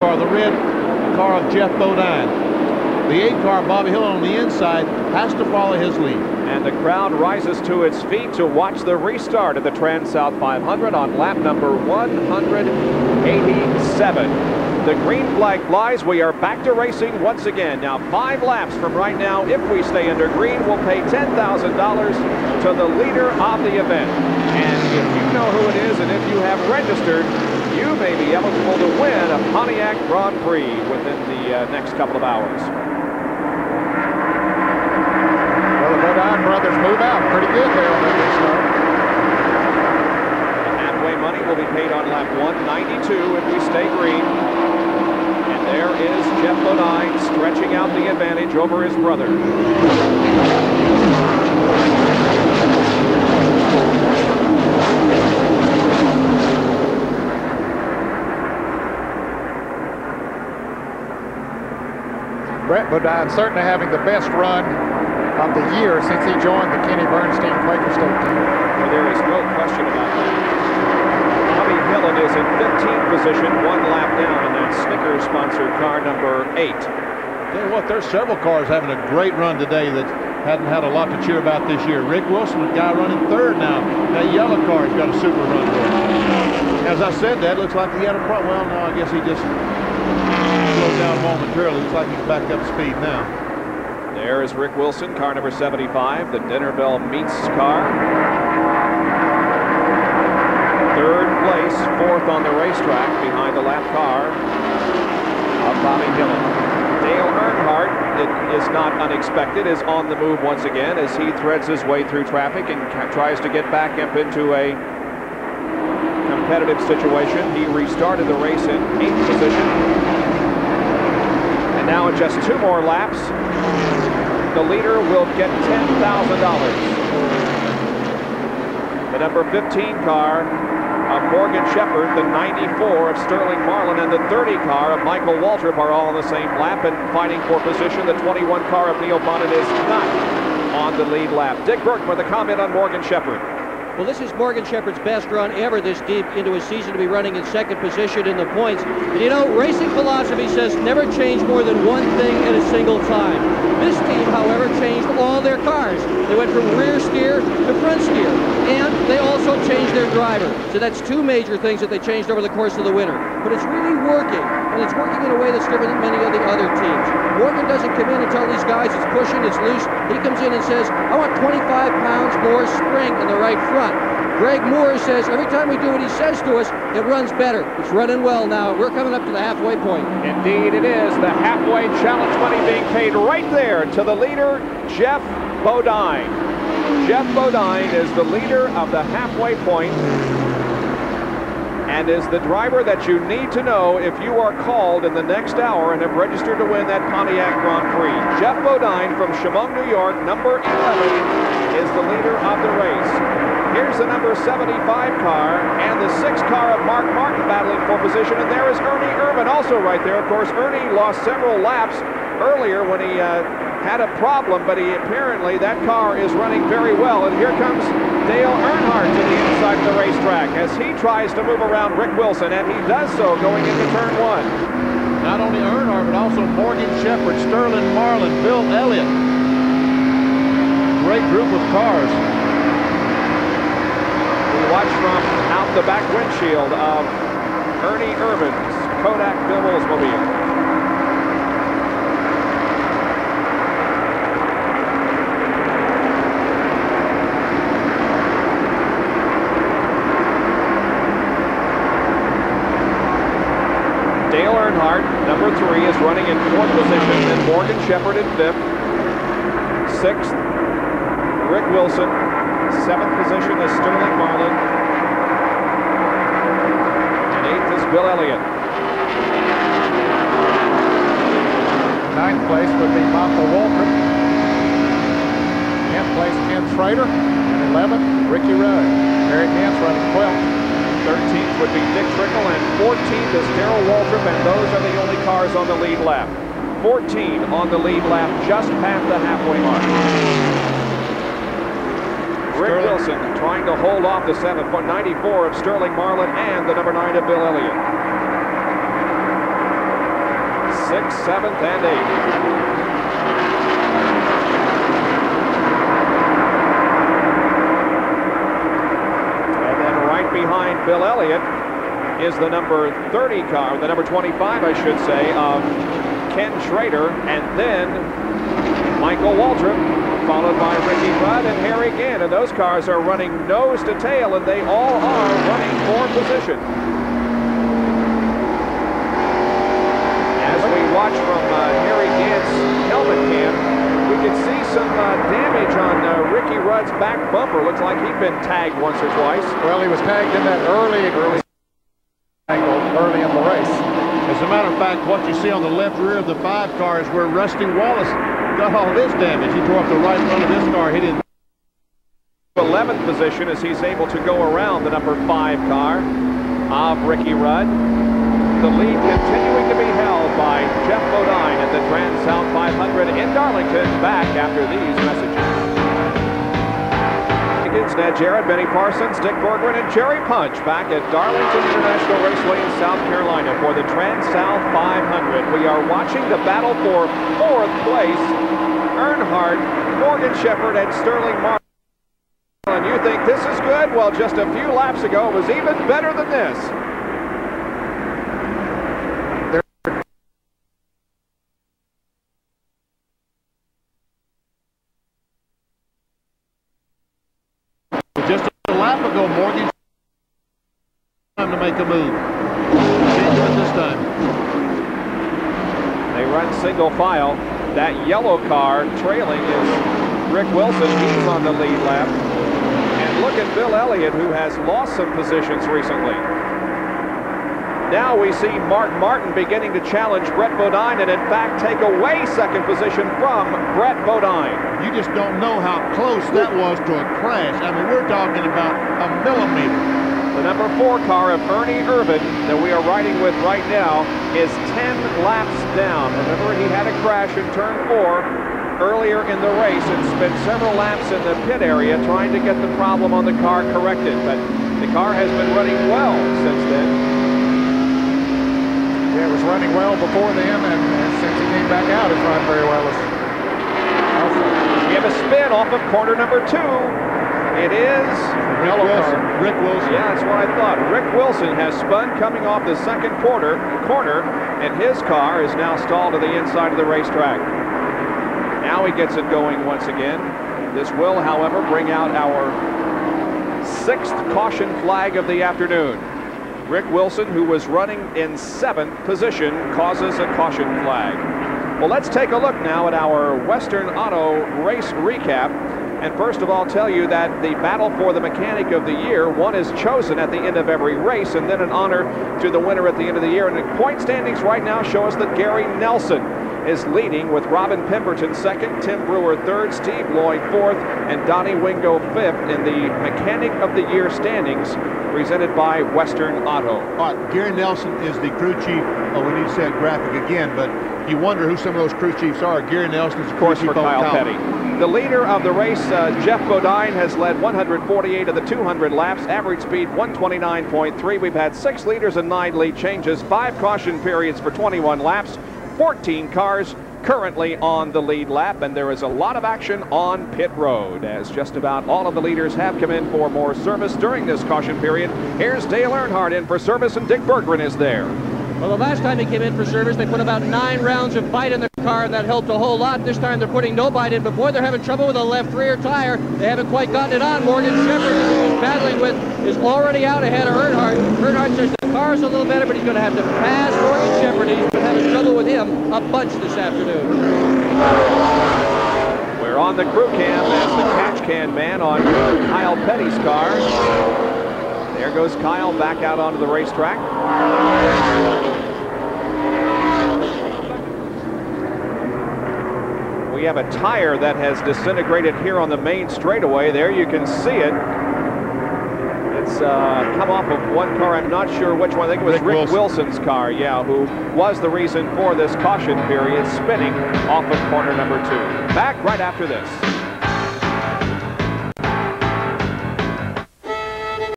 car, the red car of Geoff Bodine. The 8 car, Bobby Hill, on the inside, has to follow his lead. And the crowd rises to its feet to watch the restart of the Transouth 500 on lap number 187. The green flag flies. We are back to racing once again. Now 5 laps from right now. If we stay under green, we'll pay $10,000 to the leader of the event. And if you know who it is and if you have registered, you may be eligible to win a Pontiac Grand Prix within the next couple of hours. Well, the Bodine brothers move out pretty good there on that restart. The halfway money will be paid on lap 192 if we stay green. And there is Geoff Bodine stretching out the advantage over his brother. Brett Bodine certainly having the best run of the year since he joined the Kenny Bernstein Quaker State team. Well, there is no question about that. Bobby Hillin is in 15th position, 1 lap down in that Snickers-sponsored car number 8. Tell you what, there's several cars having a great run today that hadn't had a lot to cheer about this year. Rick Wilson, a guy running 3rd now. That yellow car's got a super run for him. As I said, that looks like he had a problem. Well, no, I guess he just slowed down momentarily. Looks like he's back up speed now. There is Rick Wilson, car number 75, the Dinner Bell Meats car. 3rd place, 4th on the racetrack behind the lap car of Bobby Hillin. Dale Earnhardt, it is not unexpected, is on the move once again as he threads his way through traffic and tries to get back up into a competitive situation. He restarted the race in 8th position. And now in just 2 more laps, the leader will get $10,000. The number 15 car of Morgan Shepherd, the 94 of Sterling Marlin, and the 30 car of Michael Waltrip are all on the same lap and fighting for position. The 21 car of Neil Bonnet is not on the lead lap. Dick Burke with a comment on Morgan Shepherd. Well, this is Morgan Shepherd's best run ever this deep into a season to be running in 2nd position in the points. And you know, racing philosophy says never change more than one thing at a single time. This team, however, changed all their cars. They went from rear steer to front steer. And they also changed their driver. So that's 2 major things that they changed over the course of the winter. But it's really working. And it's working in a way that's different than many of the other teams. Morgan doesn't come in and tell these guys it's pushing, it's loose. He comes in and says, I want 25 pounds more spring in the right front. Greg Moore says every time we do what he says to us, it runs better. It's running well now. We're coming up to the halfway point. Indeed it is. The halfway challenge money being paid right there to the leader, Geoff Bodine. Geoff Bodine is the leader of the halfway point and is the driver that you need to know if you are called in the next hour and have registered to win that Pontiac Grand Prix. Geoff Bodine from Chemung, New York, number 11, is the leader of the race. Here's the number 75 car and the 6 car of Mark Martin battling for position, and there is Ernie Irvin also right there. Of course, Ernie lost several laps earlier when he had a problem, but apparently that car is running very well. And here comes Dale Earnhardt to the inside of the racetrack as he tries to move around Rick Wilson, and he does so going into turn 1. Not only Earnhardt, but also Morgan Shepherd, Sterling Marlin, Bill Elliott. Great group of cars. We watch from out the back windshield of Ernie Irvin's Kodak Bill Oldsmobile. Dale Earnhardt, number 3, is running in 4th position, and Morgan Shepherd in 5th. 6th, Rick Wilson. 7th position is Sterling Marlin. And 8th is Bill Elliott. 9th place would be Michael Waltrip. 10th place, Ken Schrader. And 11th, Ricky Rudd. Eric Nance running 12th. 13th would be Dick Trickle, and 14th is Darrell Waltrip, and those are the only cars on the lead lap. 14 on the lead lap, just past the halfway mark. Rick Wilson trying to hold off the 94 of Sterling Marlin and the number 9 of Bill Elliott. 6th, 7th, and 8th. Behind Bill Elliott is the number 30 car, the number 25, I should say, of Ken Schrader, and then Michael Waltrip, followed by Ricky Rudd and Harry Ginn. And those cars are running nose to tail, and they all are running for position. As we watch from Harry Ginn's helmet cam, we can see some damage on Ricky Rudd's back bumper. Looks like he'd been tagged once or twice. Well, he was tagged in that early in the race. As a matter of fact, what you see on the left rear of the 5 car is where Rusty Wallace got all this damage. He tore up the right front of this car. He didn't. 11th position as he's able to go around the number 5 car of Ricky Rudd. The lead continuing to be held by Geoff Bodine at the Transouth 500 in Darlington. Back after these messages. Ned Jarrett, Benny Parsons, Dick Berggren, and Jerry Punch back at Darlington International Raceway in South Carolina for the Transouth 500. We are watching the battle for 4th place. Earnhardt, Morgan Shepherd, and Sterling Martin. And you think this is good? Well, just a few laps ago, it was even better than this. Just a lap ago, Morgan time to make a move. Can't do it this time. They run single file. That yellow car trailing is Rick Wilson. He's on the lead lap. And look at Bill Elliott, who has lost some positions recently. Now we see Mark Martin beginning to challenge Brett Bodine and in fact take away 2nd position from Brett Bodine. You just don't know how close that was to a crash. I mean, we're talking about a millimeter. The number 4 car of Ernie Irvin that we are riding with right now is 10 laps down. Remember, he had a crash in turn 4 earlier in the race and spent several laps in the pit area trying to get the problem on the car corrected. But the car has been running well since then. Yeah, it was running well before then, and since he came back out, it's run very well. We have a spin off of corner number 2. It is Rick Wilson. Rick Wilson. Yeah, that's what I thought. Rick Wilson has spun coming off the 2nd corner, and his car is now stalled to the inside of the racetrack. Now he gets it going once again. This will, however, bring out our 6th caution flag of the afternoon. Rick Wilson, who was running in 7th position, causes a caution flag. Well, let's take a look now at our Western Auto race recap. And first of all, tell you that the battle for the Mechanic of the Year, one is chosen at the end of every race, and then an honor to the winner at the end of the year. And the point standings right now show us that Gary Nelson is leading with Robin Pemberton 2nd, Tim Brewer 3rd, Steve Lloyd 4th, and Donnie Wingo 5th in the Mechanic of the Year standings presented by Western Auto. All right, Gary Nelson is the crew chief. Oh, we need to say that graphic again, but you wonder who some of those crew chiefs are. Gary Nelson is, of course, for Kyle Petty. The leader of the race, Geoff Bodine, has led 148 of the 200 laps, average speed 129.3. We've had 6 leaders and 9 lead changes, 5 caution periods for 21 laps, 14 cars currently on the lead lap, and there is a lot of action on pit road as just about all of the leaders have come in for more service during this caution period. Here's Dale Earnhardt in for service, and Dick Berggren is there. Well, the last time they came in for service, they put about 9 rounds of bite in the car, and that helped a whole lot. This time they're putting no bite in, but boy, they're having trouble with the left rear tire. They haven't quite gotten it on. Morgan Shepherd, who he's battling with, is already out ahead of Earnhardt. Earnhardt says the car's a little better, but he's going to have to pass Morgan Shepherd. He's been having trouble with him a bunch this afternoon. We're on the crew cam as the catch can man on Kyle Petty's car. There goes Kyle back out onto the racetrack. We have a tire that has disintegrated here on the main straightaway. There you can see it. It's come off of one car. I'm not sure which one. I think it was Rick Wilson's car, yeah, who was the reason for this caution period, spinning off of corner number 2. Back right after this.